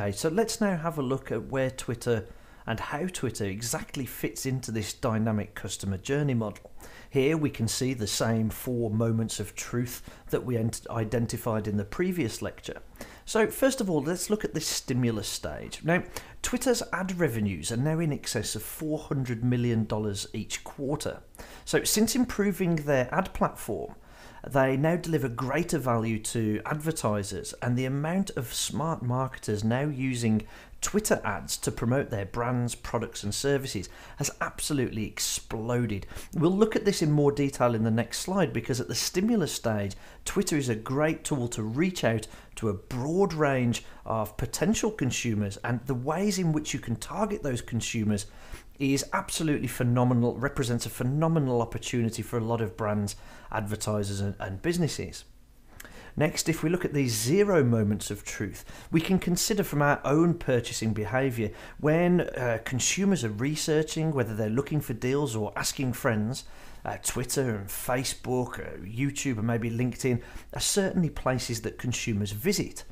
Okay, so let's now have a look at where Twitter and how Twitter exactly fits into this dynamic customer journey model. Here we can see the same 4 moments of truth that we identified in the previous lecture. So first of all, let's look at this stimulus stage. Now, Twitter's ad revenues are now in excess of $400 million each quarter. So since improving their ad platform, they now deliver greater value to advertisers, and the amount of smart marketers now using Twitter ads to promote their brands, products and services has absolutely exploded. We'll look at this in more detail in the next slide, because at the stimulus stage, Twitter is a great tool to reach out to a broad range of potential consumers, and the ways in which you can target those consumers is absolutely phenomenal, represents a phenomenal opportunity for a lot of brands, advertisers and businesses. Next, if we look at these 0 moments of truth, we can consider from our own purchasing behaviour when consumers are researching, whether they're looking for deals or asking friends. Twitter and Facebook, YouTube and maybe LinkedIn are certainly places that consumers visit.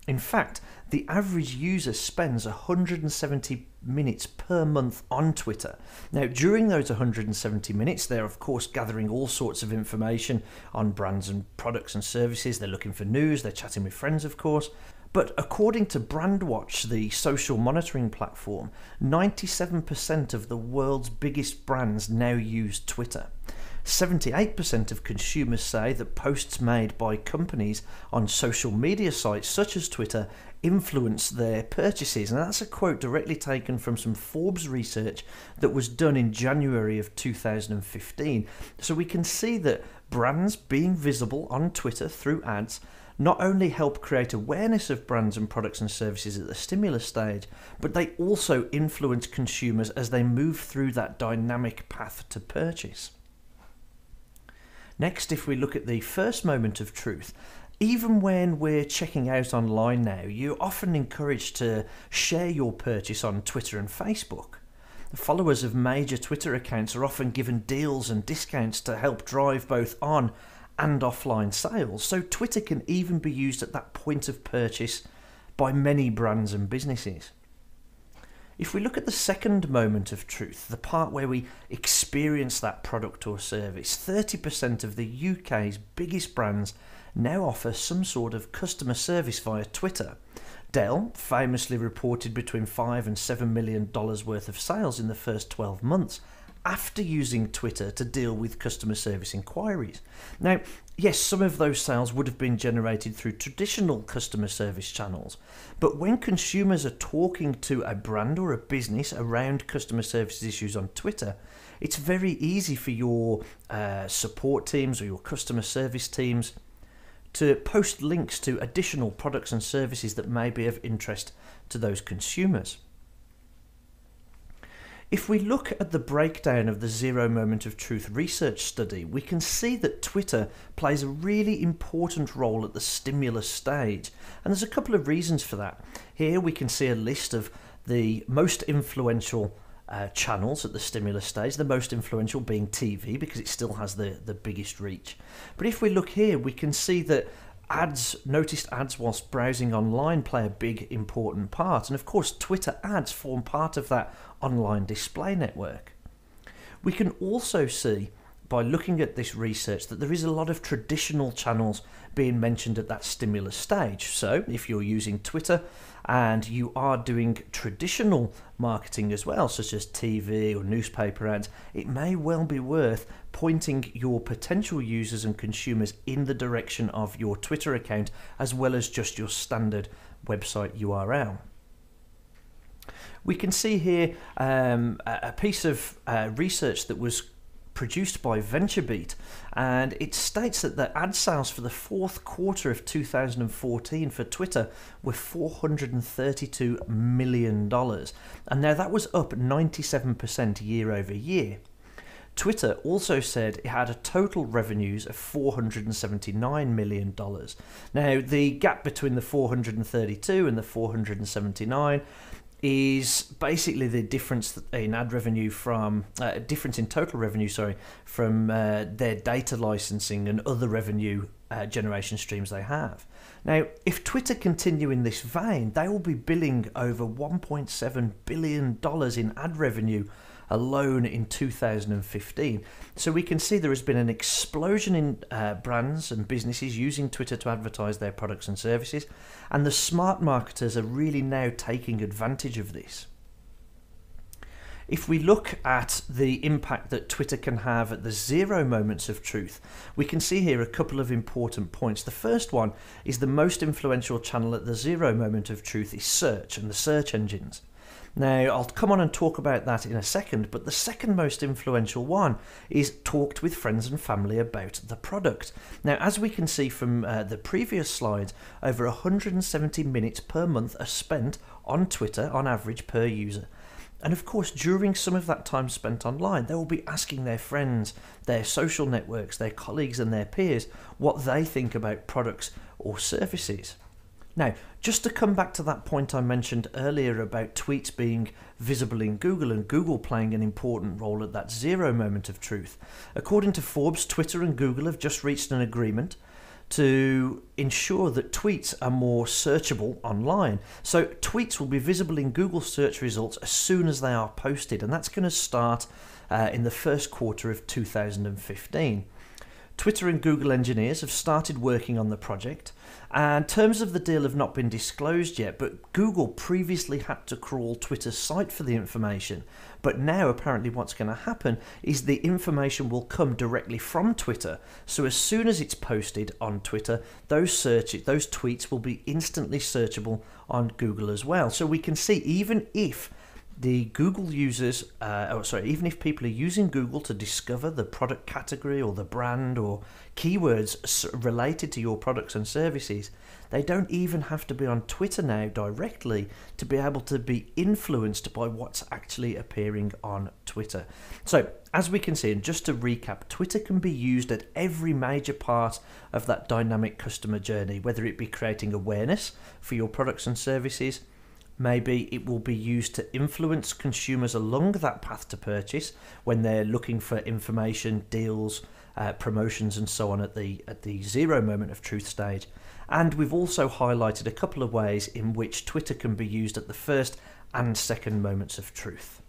In fact, the average user spends 170 minutes per month on Twitter. Now, during those 170 minutes, they're of course gathering all sorts of information on brands and products and services. They're looking for news, they're chatting with friends, of course. But according to Brandwatch, the social monitoring platform, 97% of the world's biggest brands now use Twitter. 78% of consumers say that posts made by companies on social media sites such as Twitter influence their purchases. And that's a quote directly taken from some Forbes research that was done in January of 2015. So we can see that brands being visible on Twitter through ads not only help create awareness of brands and products and services at the stimulus stage, but they also influence consumers as they move through that dynamic path to purchase. Next, if we look at the first moment of truth, even when we're checking out online now, you're often encouraged to share your purchase on Twitter and Facebook. The followers of major Twitter accounts are often given deals and discounts to help drive both on and offline sales, so Twitter can even be used at that point of purchase by many brands and businesses. If we look at the second moment of truth, the part where we experience that product or service, 30% of the UK's biggest brands now offer some sort of customer service via Twitter. Dell famously reported between $5 and $7 million worth of sales in the first 12 months after using Twitter to deal with customer service inquiries. Now, yes, some of those sales would have been generated through traditional customer service channels, but when consumers are talking to a brand or a business around customer service issues on Twitter, it's very easy for your support teams or your customer service teams to post links to additional products and services that may be of interest to those consumers. If we look at the breakdown of the 0 moment of truth research study, we can see that Twitter plays a really important role at the stimulus stage, and there's a couple of reasons for that. Here we can see a list of the most influential channels at the stimulus stage, the most influential being TV because it still has the biggest reach. But if we look here, we can see that noticed ads whilst browsing online play a big important part, and of course Twitter ads form part of that online display network. We can also see by looking at this research that there is a lot of traditional channels being mentioned at that stimulus stage. So if you're using Twitter and you are doing traditional marketing as well, such as TV or newspaper ads, it may well be worth pointing your potential users and consumers in the direction of your Twitter account as well as just your standard website URL. We can see here a piece of research that was produced by VentureBeat, and it states that the ad sales for the fourth quarter of 2014 for Twitter were $432 million, and now that was up 97% year over year. Twitter also said it had a total revenues of $479 million. Now the gap between the 432 and the 479 is basically the difference in ad revenue from difference in total revenue, from their data licensing and other revenue generation streams they have. Now, if Twitter continue in this vein, they will be billing over $1.7 billion in ad revenue alone in 2015. So we can see there has been an explosion in brands and businesses using Twitter to advertise their products and services, and the smart marketers are really now taking advantage of this. If we look at the impact that Twitter can have at the 0 moments of truth, we can see here a couple of important points. The first one is the most influential channel at the 0 moment of truth is search and the search engines. Now, I'll come on and talk about that in a second, but the second most influential one is talked with friends and family about the product. Now, as we can see from the previous slides, over 170 minutes per month are spent on Twitter on average per user. And of course, during some of that time spent online, they will be asking their friends, their social networks, their colleagues and their peers what they think about products or services. Now, just to come back to that point I mentioned earlier about tweets being visible in Google and Google playing an important role at that 0 moment of truth. According to Forbes, Twitter and Google have just reached an agreement to ensure that tweets are more searchable online. So tweets will be visible in Google search results as soon as they are posted, and that's going to start in the first quarter of 2015. Twitter and Google engineers have started working on the project, and terms of the deal have not been disclosed yet, but Google previously had to crawl Twitter's site for the information. But now apparently what's going to happen is the information will come directly from Twitter. So as soon as it's posted on Twitter, those tweets will be instantly searchable on Google as well. So we can see even if the Google users, even if people are using Google to discover the product category or the brand or keywords related to your products and services, they don't even have to be on Twitter now directly to be able to be influenced by what's actually appearing on Twitter. So as we can see, and just to recap, Twitter can be used at every major part of that dynamic customer journey, whether it be creating awareness for your products and services. Maybe it will be used to influence consumers along that path to purchase when they're looking for information, deals, promotions and so on at the 0 moment of truth stage. And we've also highlighted a couple of ways in which Twitter can be used at the first and second moments of truth.